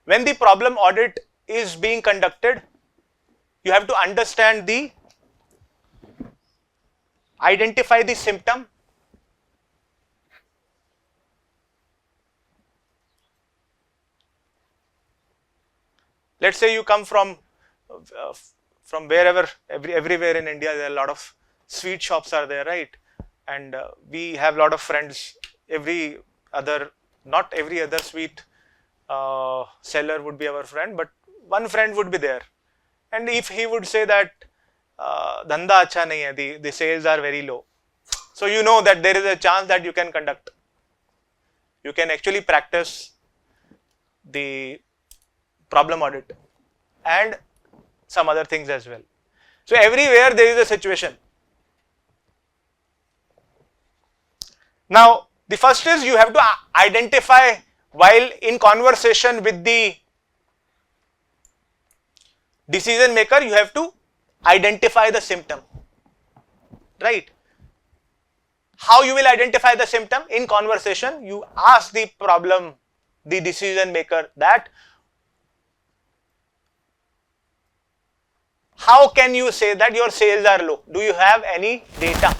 when the problem audit is being conducted, you have to understand identify the symptom, let's say you come from wherever, everywhere in India, there are a lot of sweet shops are there, right? And we have a lot of friends. Not every other sweet seller would be our friend, but one friend would be there. And if he would say that dhanda acha nahi hai, the sales are very low, so you know that there is a chance that you can actually practice the problem audit and some other things as well. So everywhere there is a situation. Now the first is you have to identify, while in conversation with the decision maker, you have to identify the symptom, right? How you will identify the symptom? In conversation, you ask the decision maker that how can you say that your sales are low? Do you have any data?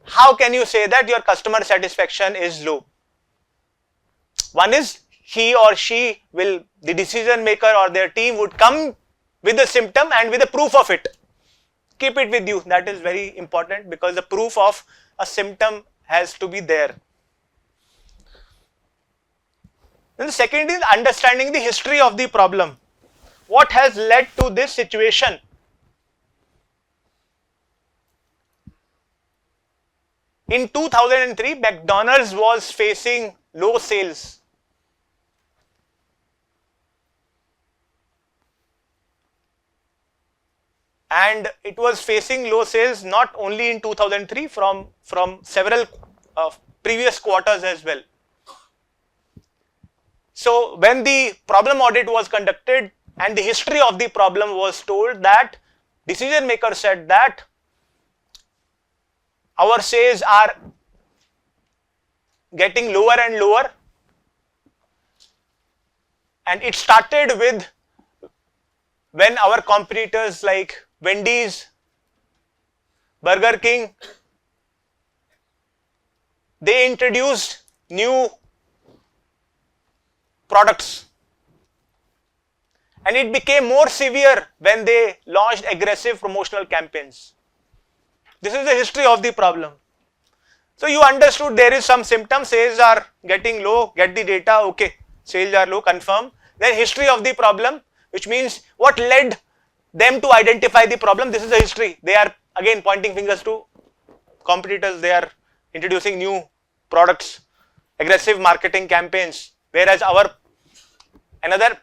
How can you say that your customer satisfaction is low? One is he or she will, the decision maker or their team would come with the symptom and with the proof of it. Keep it with you. That is very important, because the proof of a symptom has to be there. Then the second is understanding the history of the problem. What has led to this situation? In 2003, McDonald's was facing low sales. And it was facing low sales not only in 2003, from several previous quarters as well. So when the problem audit was conducted and the history of the problem was told, that decision maker said that our sales are getting lower and lower, and it started with when our competitors like Wendy's, Burger King, they introduced new products, and it became more severe when they launched aggressive promotional campaigns. This is the history of the problem. So you understood there is some symptom, sales are getting low, get the data, okay, sales are low, confirm. Then history of the problem, which means what led them to identify the problem. This is the history. They are again pointing fingers to competitors. They are introducing new products, aggressive marketing campaigns, whereas our another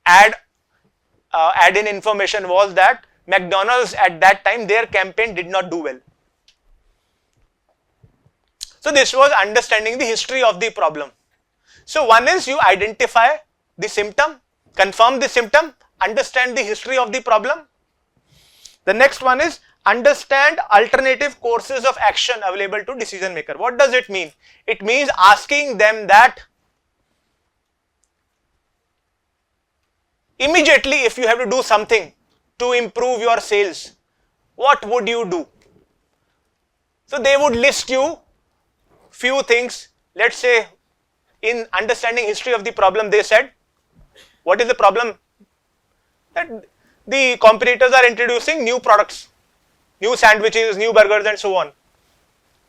add-in information was that McDonald's at that time, their campaign did not do well. So this was understanding the history of the problem. So one is you identify the symptom, confirm the symptom, understand the history of the problem. The next one is understand alternative courses of action available to decision maker. What does it mean? It means asking them that immediately, if you have to do something to improve your sales, what would you do? So they would list you few things. Let's say in understanding history of the problem, they said, what is the problem? That the competitors are introducing new products, new sandwiches, new burgers and so on,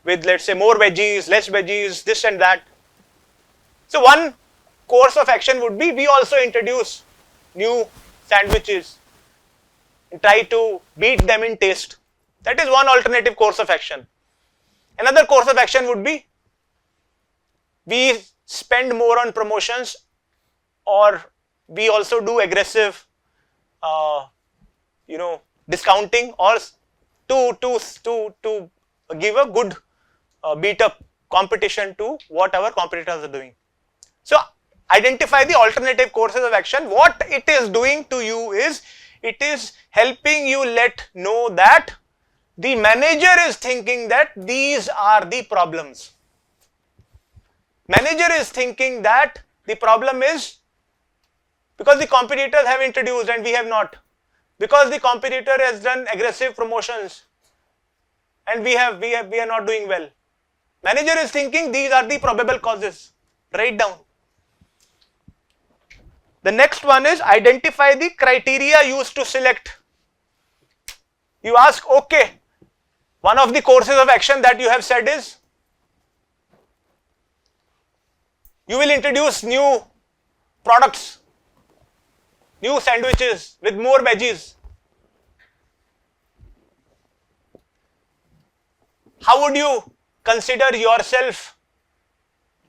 with let's say more veggies, less veggies, this and that. So one course of action would be, we also introduce new sandwiches and try to beat them in taste. That is one alternative course of action. Another course of action would be, we spend more on promotions, or we also do aggressive discounting, or to give a good beat up competition to what our competitors are doing. So identify the alternative courses of action. What it is doing to you is, it is helping you let know that the manager is thinking that these are the problems. Manager is thinking that The problem is because the competitors have introduced and we have not. Because the competitor has done aggressive promotions and we are not doing well. Manager is thinking these are the probable causes. Write down. The next one is identify the criteria used to select. You ask, okay, one of the courses of action that you have said is you will introduce new products, new sandwiches with more veggies. How would you consider yourself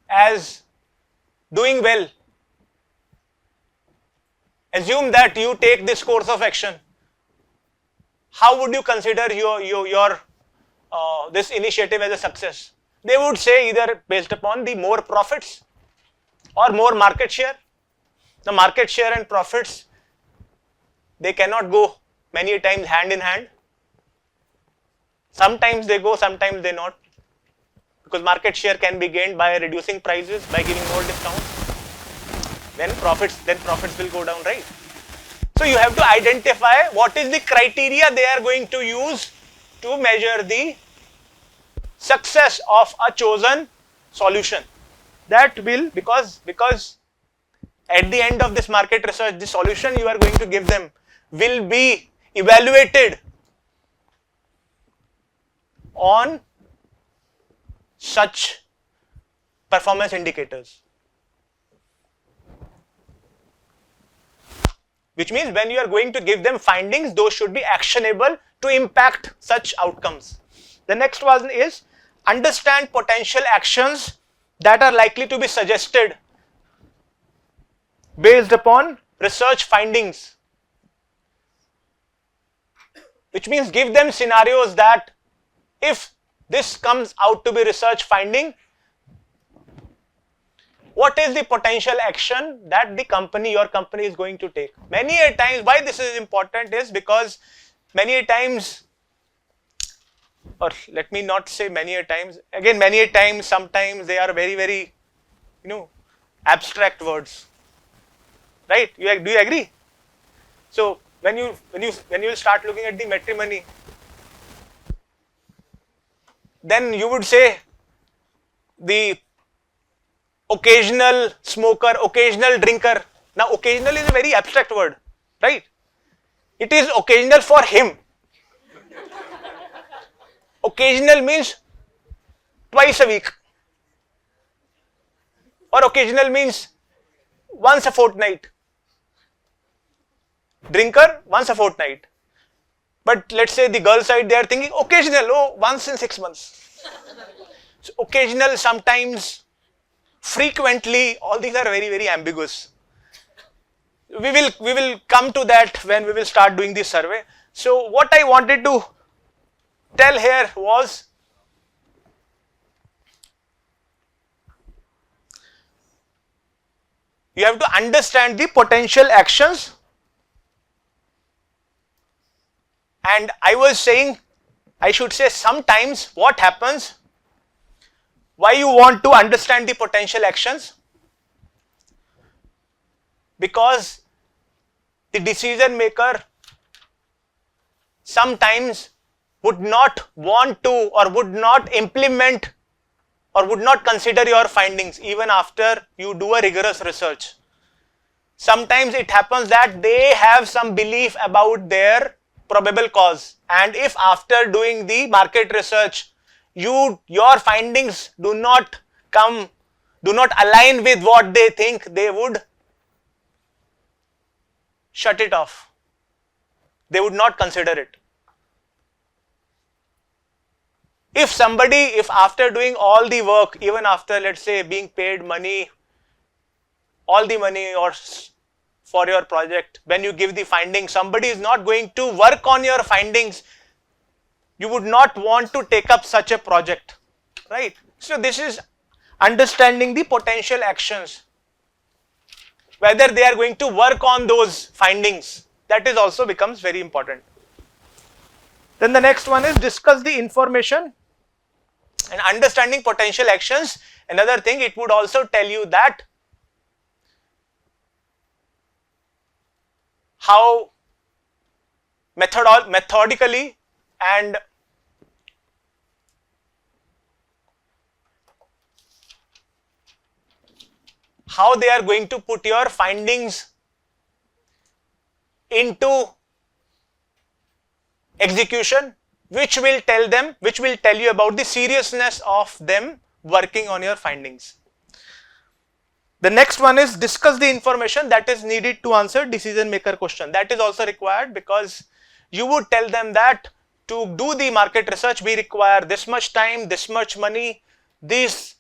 as doing well? Assume that you take this course of action. How would you consider your this initiative as a success? They would say either based upon the more profits or more market share. The market share and profits, they cannot go many times hand in hand. Sometimes they go, sometimes they not. Because market share can be gained by reducing prices, by giving more discounts. Then profits will go down, right? So you have to identify what is the criteria they are going to use to measure the success of a chosen solution. That will, because at the end of this market research, the solution you are going to give them will be evaluated on such performance indicators. Which means when you are going to give them findings, those should be actionable to impact such outcomes. The next one is understand potential actions that are likely to be suggested based upon research findings. Which means give them scenarios that if this comes out to be research finding, what is the potential action that your company is going to take? Many a times, why this is important is because many a times, or let me not say many a times, again many a times, sometimes they are very, very, abstract words, right? Do you agree? So when you start looking at the matrimony, then you would say the occasional smoker, occasional drinker. Now occasional is a very abstract word, right? It is occasional for him. Occasional means twice a week, or occasional means once a fortnight. Drinker, once a fortnight. But let's say the girl side, they are thinking occasional, once in 6 months. So occasional, sometimes, frequently, all these are very, very ambiguous. We will come to that when we will start doing this survey. So what I wanted to tell here was you have to understand the potential actions, and I was saying, I should say sometimes what happens, why you want to understand the potential actions? Because the decision maker sometimes would not want to, or would not implement, or would not consider your findings even after you do a rigorous research. Sometimes it happens that they have some belief about their probable cause, and if after doing the market research your findings do not align with what they think, they would shut it off. They would not consider it. If after doing all the work, even after, let's say, being paid money, all the money or for your project, when you give the findings, somebody is not going to work on your findings, you would not want to take up such a project, right? So this is understanding the potential actions, whether they are going to work on those findings. That is also becomes very important. Then the next one is discuss the information and understanding potential actions. Another thing, it would also tell you that how methodically and how they are going to put your findings into execution, which will tell you about the seriousness of them working on your findings. The next one is discuss the information that is needed to answer decision maker question. That is also required, because you would tell them that to do the market research we require this much time, this much money, this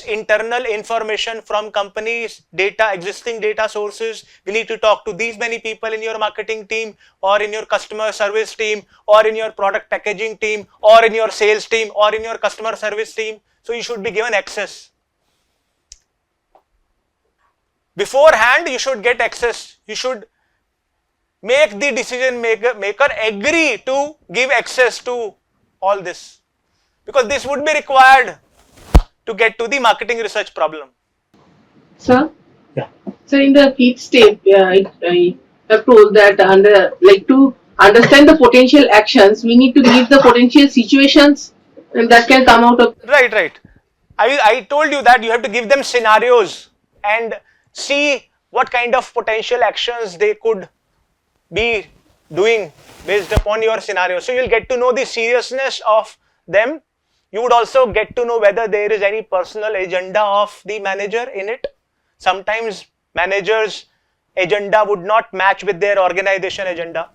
internal information from companies, data, existing data sources. We need to talk to these many people in your marketing team, or in your customer service team, or in your product packaging team, or in your sales team, or in your customer service team. So you should be given access. Beforehand, you should get access. You should make the decision maker agree to give access to all this, because this would be required to get to the marketing research problem. Sir? Yeah. So in the fifth step, I have told that to understand the potential actions, we need to give the potential situations and that can come out of. Right. I told you that you have to give them scenarios and see what kind of potential actions they could be doing based upon your scenario. So you'll get to know the seriousness of them. You would also get to know whether there is any personal agenda of the manager in it. Sometimes managers' agenda would not match with their organization agenda.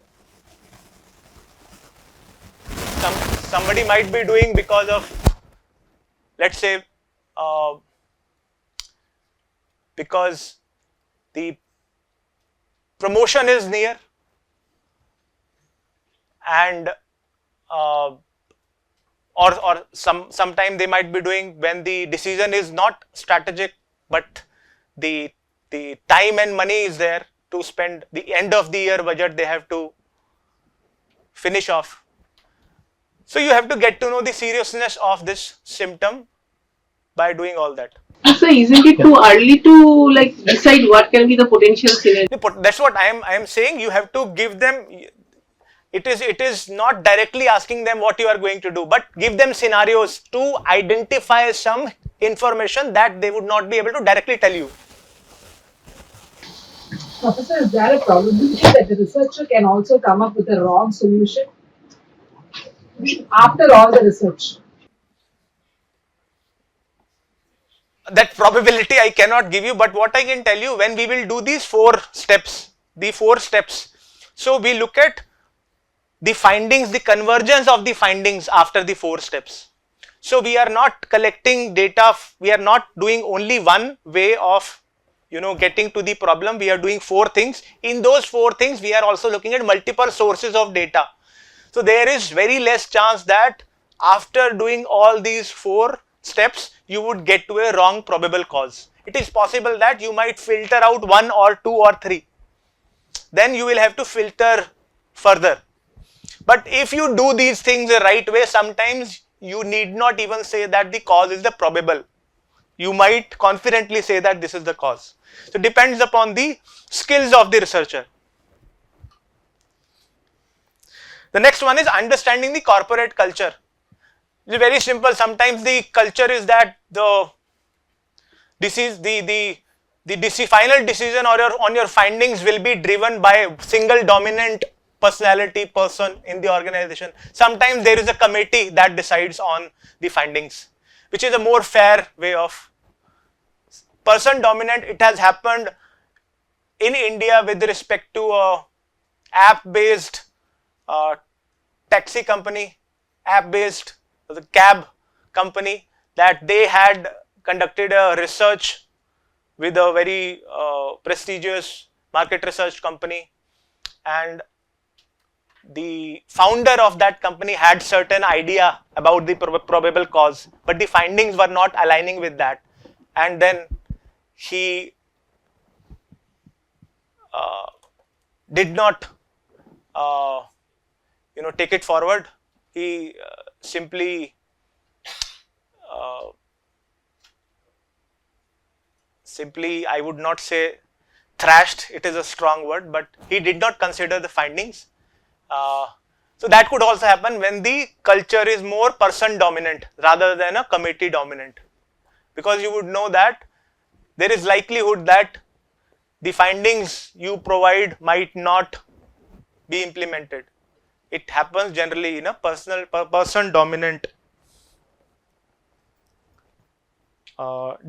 Somebody might be doing because of, let's say, because the promotion is near, and or sometime they might be doing when the decision is not strategic, but the time and money is there to spend. The end of the year budget they have to finish off. So you have to get to know the seriousness of this symptom by doing all that. So isn't it too early to decide what can be the potential scenario? That's what I am saying. You have to give them. It is not directly asking them what you are going to do, but give them scenarios to identify some information that they would not be able to directly tell you. Professor, is there a probability that the researcher can also come up with a wrong solution after all the research? That probability I cannot give you, but what I can tell you, when we will do these four steps, so we look at the findings, the convergence of the findings after the 4 steps. So we are not collecting data, we are not doing only one way of getting to the problem. We are doing 4 things. In those 4 things, we are also looking at multiple sources of data. So there is very less chance that after doing all these 4 steps, you would get to a wrong probable cause. It is possible that you might filter out 1 or 2 or 3. Then you will have to filter further. But if you do these things the right way, sometimes you need not even say that the cause is the probable. You might confidently say that this is the cause. So it depends upon the skills of the researcher. The next one is understanding the corporate culture. It's very simple. Sometimes the culture is that the final decision on your findings will be driven by a single dominant person in the organization. Sometimes there is a committee that decides on the findings, which is a more fair way of person dominant. It has happened in India with respect to a app-based taxi company, app-based the cab company, that they had conducted a research with a very prestigious market research company, and the founder of that company had certain idea about the probable cause, but the findings were not aligning with that, and then he did not take it forward. He simply I would not say thrashed, it is a strong word, but he did not consider the findings. So that could also happen when the culture is more person dominant rather than a committee dominant, because you would know that there is likelihood that the findings you provide might not be implemented. It happens generally in a person dominant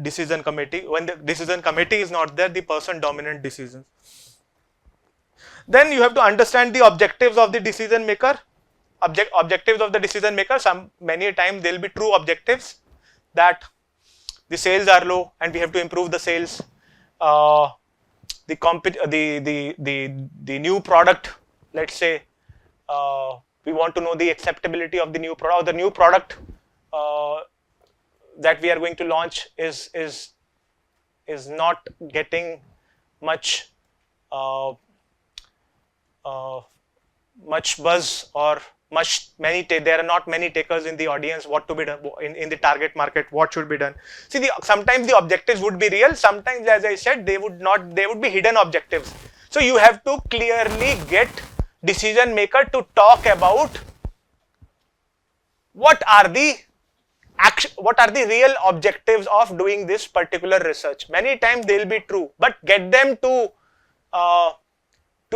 decision committee. When the decision committee is not there, the person dominant decisions. Then you have to understand the objectives of the decision maker. Objectives of the decision maker, many a time there will be true objectives, that the sales are low and we have to improve the sales. The new product, let's say, we want to know the acceptability of the new product. The new product that we are going to launch is not getting much much buzz, or there are not many takers in the audience. What to be done in the target market? What should be done? See, sometimes the objectives would be real. Sometimes, as I said, they would not. They would be hidden objectives. So you have to clearly get decision maker to talk about what are the real objectives of doing this particular research. Many times they will be true, but get them to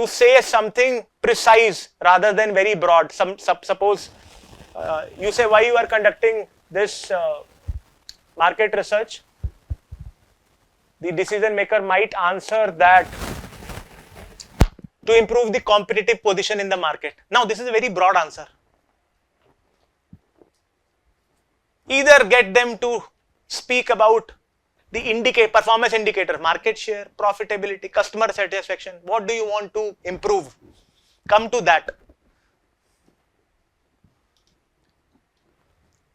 say something precise rather than very broad. Suppose you say why you are conducting this market research. The decision maker might answer that to improve the competitive position in the market. Now this is a very broad answer. Either get them to speak about the performance indicator, market share, profitability, customer satisfaction. What do you want to improve? Come to that.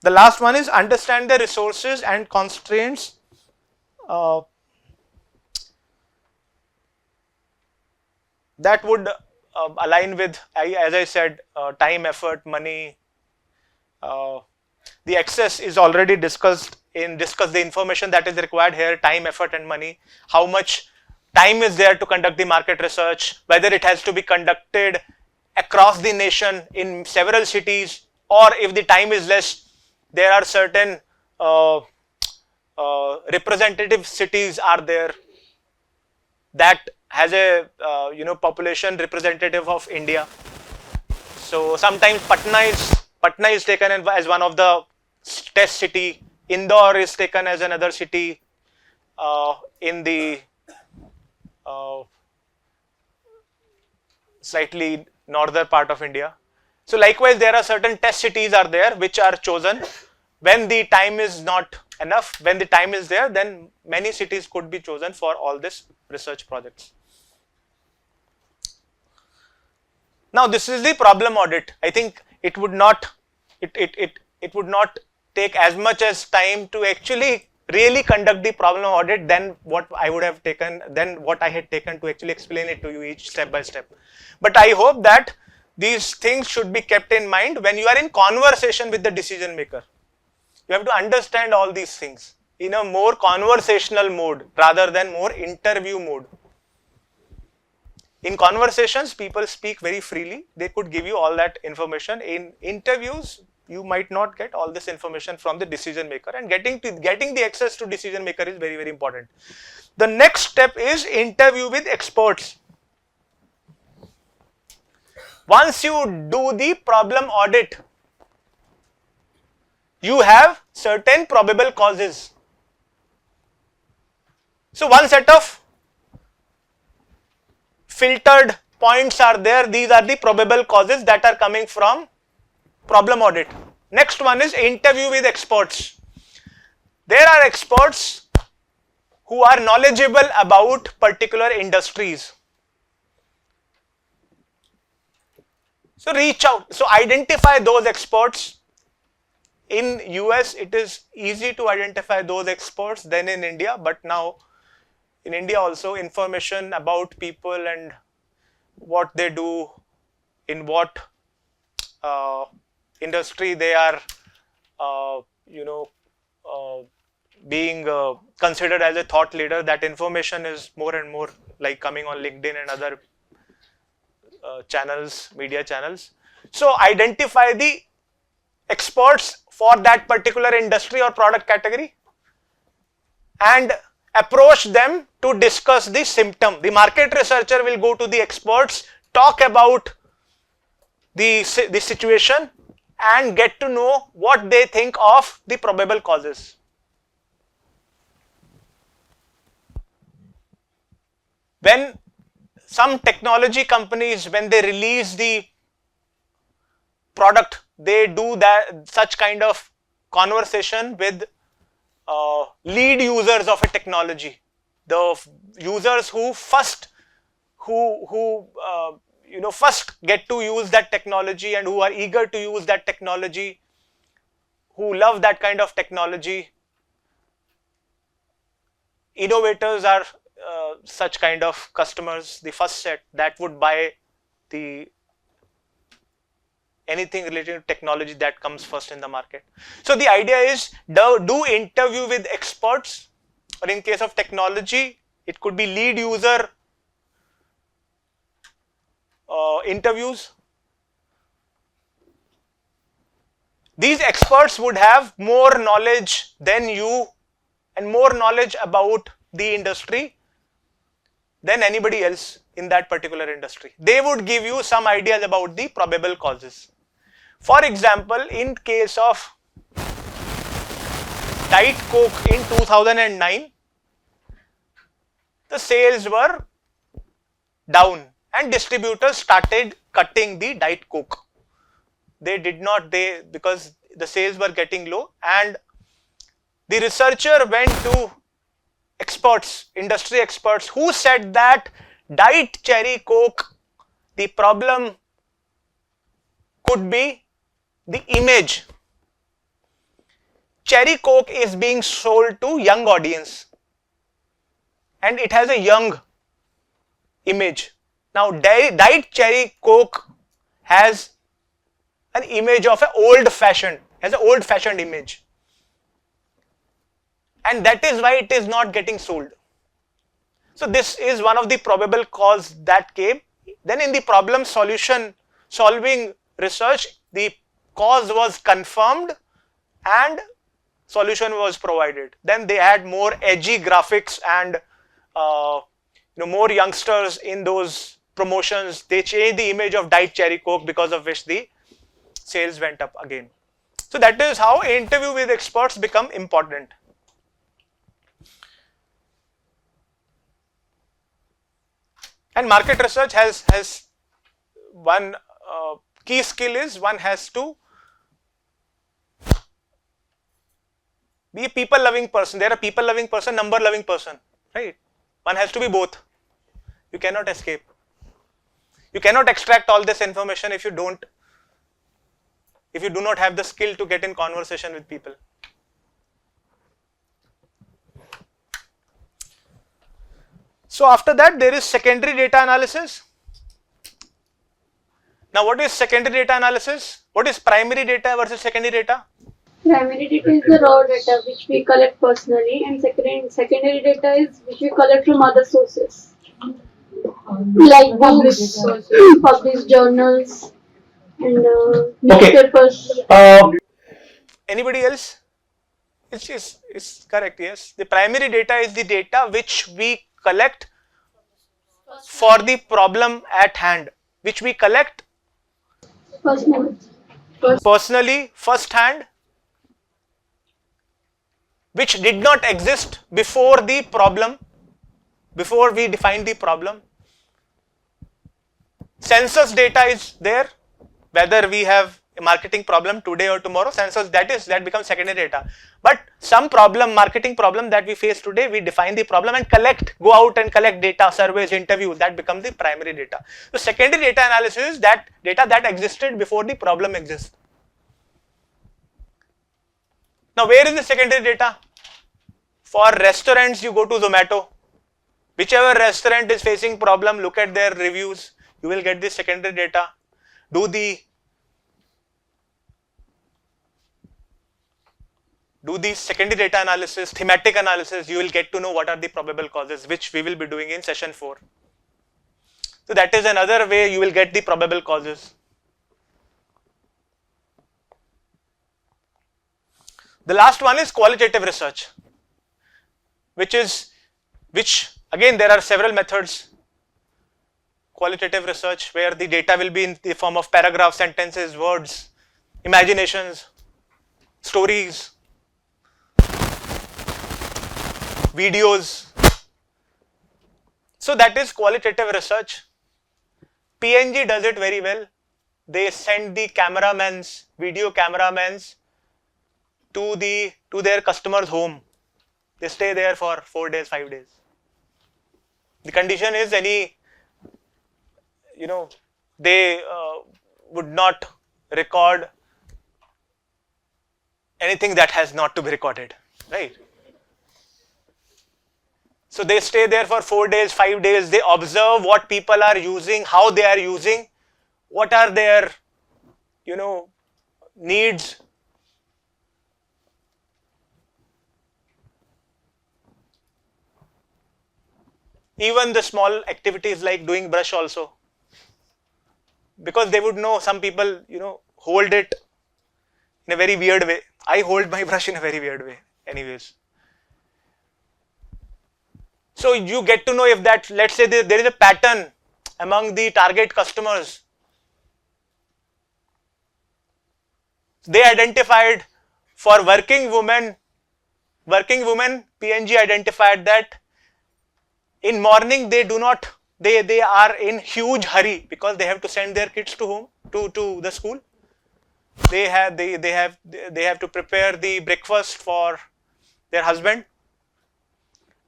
The last one is understand the resources and constraints. That would align with, as I said, time, effort, money. The excess is already discussed the information that is required here, time, effort and money. How much time is there to conduct the market research, whether it has to be conducted across the nation in several cities, or if the time is less, there are certain representative cities are there that has a population representative of India. So sometimes Patna is taken as one of the test city. Indore is taken as another city in the slightly northern part of India. So likewise, there are certain test cities are there which are chosen when the time is not enough. When the time is there, then many cities could be chosen for all this research projects. Now this is the problem audit. I think it would not take as much as time to actually really conduct the problem audit than what I had taken to actually explain it to you each step by step. But I hope that these things should be kept in mind when you are in conversation with the decision maker. You have to understand all these things in a more conversational mode rather than more interview mode. In conversations, people speak very freely. They could give you all that information. In interviews, you might not get all this information from the decision maker, and getting the access to decision maker is very, very important. The next step is interview with experts. Once you do the problem audit, you have certain probable causes. So one set of filtered points are there. These are the probable causes that are coming from problem audit. Next one is interview with experts. There are experts who are knowledgeable about particular industries. So reach out. So identify those experts. In US, it is easy to identify those experts than in India, but now in India also, information about people and what they do, in what industry they are, being considered as a thought leader, that information is more and more like coming on LinkedIn and other channels, media channels. So identify the experts for that particular industry or product category and approach them to discuss the symptom. The market researcher will go to the experts, talk about the situation and get to know what they think of the probable causes. When some technology companies, when they release the product, they do that such kind of conversation with lead users of a technology, the users who first first get to use that technology and who are eager to use that technology, who love that kind of technology. Innovators are such kind of customers, the first set that would buy the anything related to technology that comes first in the market. So the idea is do interview with experts, or in case of technology, it could be lead user interviews. These experts would have more knowledge than you and more knowledge about the industry than anybody else in that particular industry. They would give you some ideas about the probable causes. For example, in case of Diet Coke in 2009, the sales were down and distributors started cutting the Diet Coke. They did not, because the sales were getting low, and the researcher went to experts, industry experts, who said that Diet Cherry Coke, the problem could be the image. Cherry Coke is being sold to young audience and it has a young image. Now Diet Cherry Coke has an image of an old-fashioned image, and that is why it is not getting sold. So this is one of the probable cause that came. Then in the problem solving research, the cause was confirmed and solution was provided. Then they had more edgy graphics and more youngsters in those promotions. They changed the image of Diet Cherry Coke, because of which the sales went up again. So that is how interview with experts become important. And market research has one key skill is one has to be a people loving person. They are a people loving person, number loving person, right? One has to be both. You cannot escape. You cannot extract all this information if you do not have the skill to get in conversation with people. So after that, there is secondary data analysis. Now what is secondary data analysis? What is primary data versus secondary data? Primary data is the raw data which we collect personally, and secondary data is which we collect from other sources like books, published journals, and newspapers. Anybody else? It's correct, yes. The primary data is the data which we collect for the problem at hand, which we collect personally, first hand, which did not exist before the problem, before we define the problem. Census data is there, whether we have a marketing problem today or tomorrow, census that becomes secondary data. But some marketing problem that we face today, we define the problem and go out and collect data, surveys, interviews, that becomes the primary data. So secondary data analysis is that data that existed before the problem exists. Now where is the secondary data? For restaurants, you go to Zomato. Whichever restaurant is facing problem, look at their reviews. You will get the secondary data. Do the do the secondary data analysis, thematic analysis, you will get to know what are the probable causes, which we will be doing in session 4. So that is another way you will get the probable causes. The last one is qualitative research, which again there are several methods. Qualitative research where the data will be in the form of paragraphs, sentences, words, imaginations, stories, videos. So that is qualitative research. PNG does it very well. They send the cameramans, video cameramans to their customer's home. They stay there for 4 days, 5 days. The condition is they would not record anything that has not to be recorded, right? So they stay there for 4 days, 5 days, they observe what people are using, how they are using, what are their, needs. Even the small activities like doing brush also. Because they would know some people, hold it in a very weird way. I hold my brush in a very weird way anyways. So you get to know if that, let's say there is a pattern among the target customers. They identified for working women, PNG identified that in morning they are in huge hurry because they have to send their kids to home, to the school. They have to prepare the breakfast for their husband,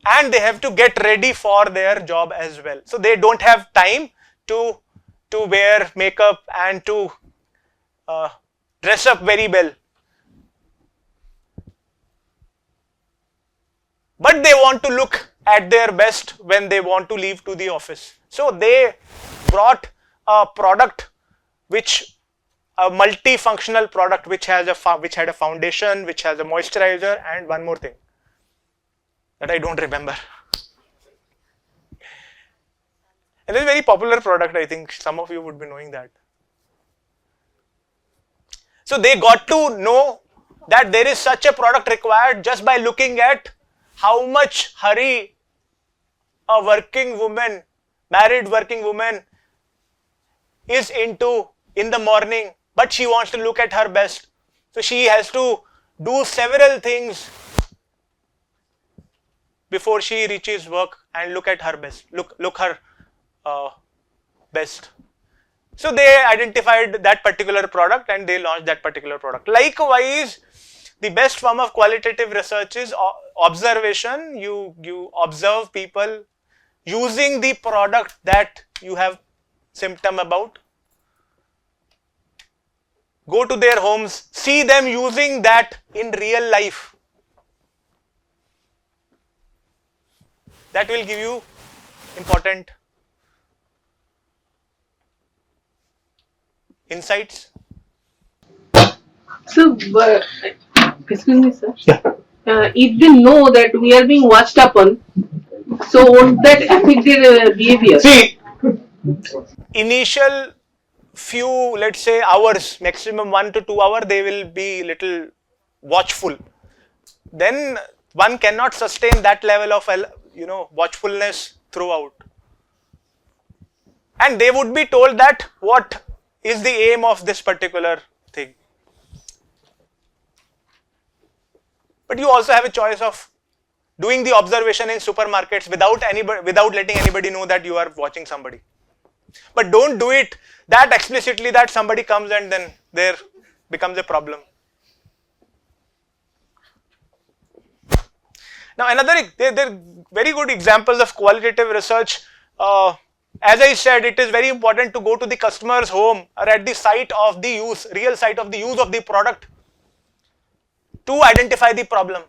and they have to get ready for their job as well. So they don't have time to wear makeup and to dress up very well. But they want to look at their best when they want to leave to the office. So they brought a product a multifunctional product which had a foundation, which has a moisturizer, and one more thing that I don't remember. And it's a very popular product, I think some of you would be knowing that. So they got to know that there is such a product required just by looking at how much hurry a married working woman is into in the morning, but she wants to look at her best. So she has to do several things before she reaches work and look at her best, look her best. So they identified that particular product and they launched that particular product. Likewise, the best form of qualitative research is observation. You observe people using the product that you have symptom about. Go to their homes, see them using that in real life. That will give you important insights. So, excuse me, sir. Yeah. If they know that we are being watched upon, so won't that affect their behavior? See, initial few, let's say hours, maximum 1 to 2 hours, they will be little watchful. Then one cannot sustain that level of watchfulness throughout. And they would be told that what is the aim of this particular thing. But you also have a choice of doing the observation in supermarkets without letting anybody know that you are watching somebody. But don't do it that explicitly that somebody comes and then there becomes a problem. Now there are very good examples of qualitative research. As I said, it is very important to go to the customer's home or at the site of the use, real site of the use of the product to identify the problem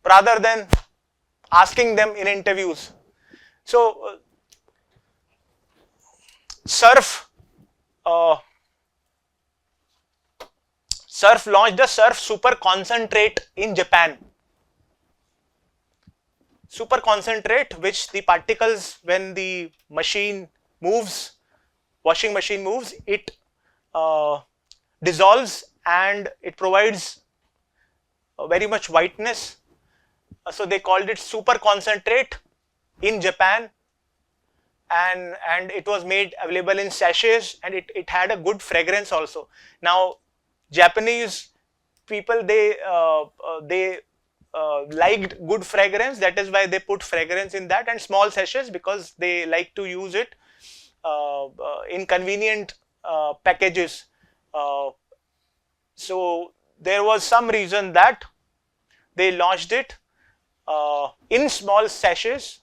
rather than asking them in interviews. So Surf launched the Surf Super Concentrate in Japan. Super concentrate, which the particles, when the machine moves, washing machine moves, it dissolves and it provides very much whiteness. So they called it super concentrate in Japan, and it was made available in sachets, and it had a good fragrance also. Now Japanese people, they liked good fragrance, that is why they put fragrance in that, and small sachets because they like to use it in convenient packages. So there was some reason that they launched it in small sachets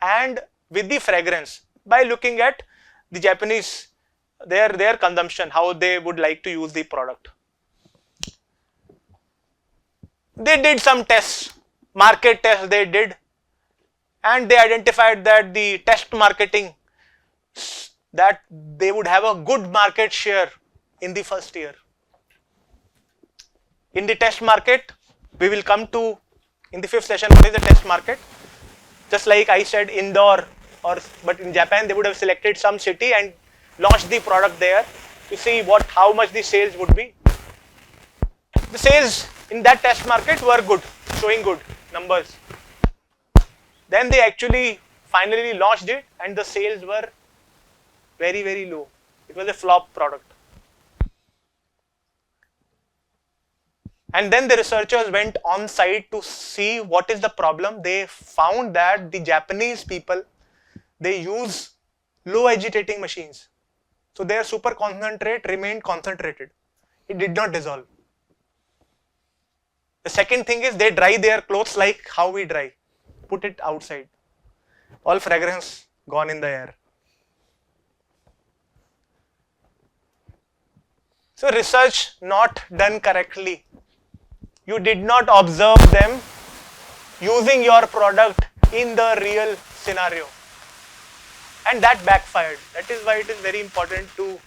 and with the fragrance, by looking at the Japanese, their consumption, how they would like to use the product. They did some tests, market tests they did, and they identified that the test marketing, that they would have a good market share in the first year. In the test market, we will come to in the 5th session what is the test market. Just like I said, Indore, but in Japan they would have selected some city and launched the product there to see how much the sales would be. The sales in that test market were good, showing good numbers. Then they actually finally launched it and the sales were very, very low. It was a flop product. And then the researchers went on site to see what is the problem. They found that the Japanese people, they use low agitating machines. So their super concentrate remained concentrated. It did not dissolve. The second thing is they dry their clothes like how we dry. Put it outside. All fragrance gone in the air. So research not done correctly. You did not observe them using your product in the real scenario, and that backfired. That is why it is very important to,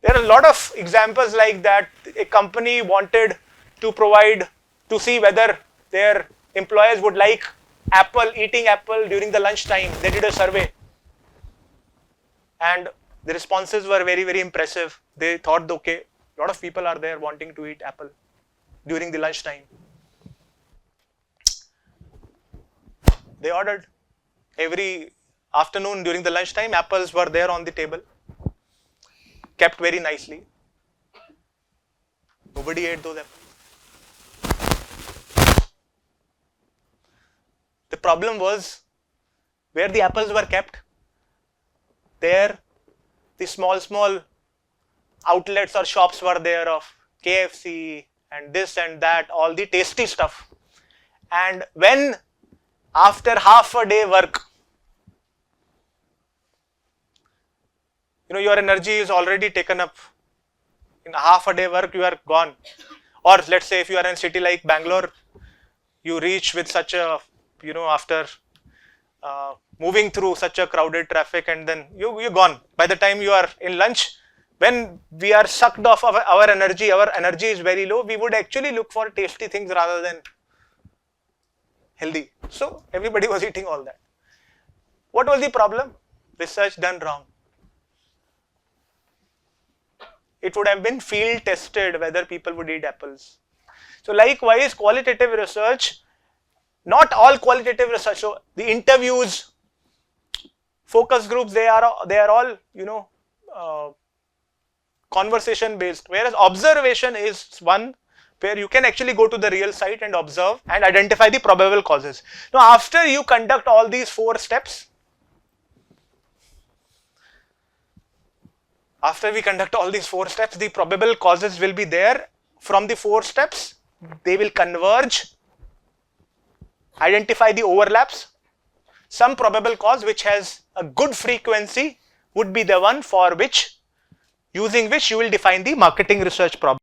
there are a lot of examples like that. A company wanted to provide, to see whether their employees would like eating apple during the lunch time. They did a survey and the responses were very, very impressive. They thought, okay, a lot of people are there wanting to eat apple during the lunch time. They ordered every afternoon during the lunch time, apples were there on the table, kept very nicely. Nobody ate those apples. The problem was where the apples were kept, there the small outlets or shops were there of KFC and this and that, all the tasty stuff. And when after half a day work, your energy is already taken up. In half a day work, you are gone. Or let's say if you are in a city like Bangalore, you reach with such a, after moving through such a crowded traffic, and then you're gone. By the time you are in lunch, when we are sucked off of our energy is very low, we would actually look for tasty things rather than healthy. So everybody was eating all that. What was the problem? Research done wrong. It would have been field tested whether people would eat apples. So likewise, qualitative research, not all qualitative research, so the interviews, focus groups, they are all conversation based, whereas observation is one where you can actually go to the real site and observe and identify the probable causes. Now after you conduct all these 4 steps, the probable causes will be there. From the 4 steps, they will converge, identify the overlaps. Some probable cause which has a good frequency would be the one for which, using which you will define the marketing research problem.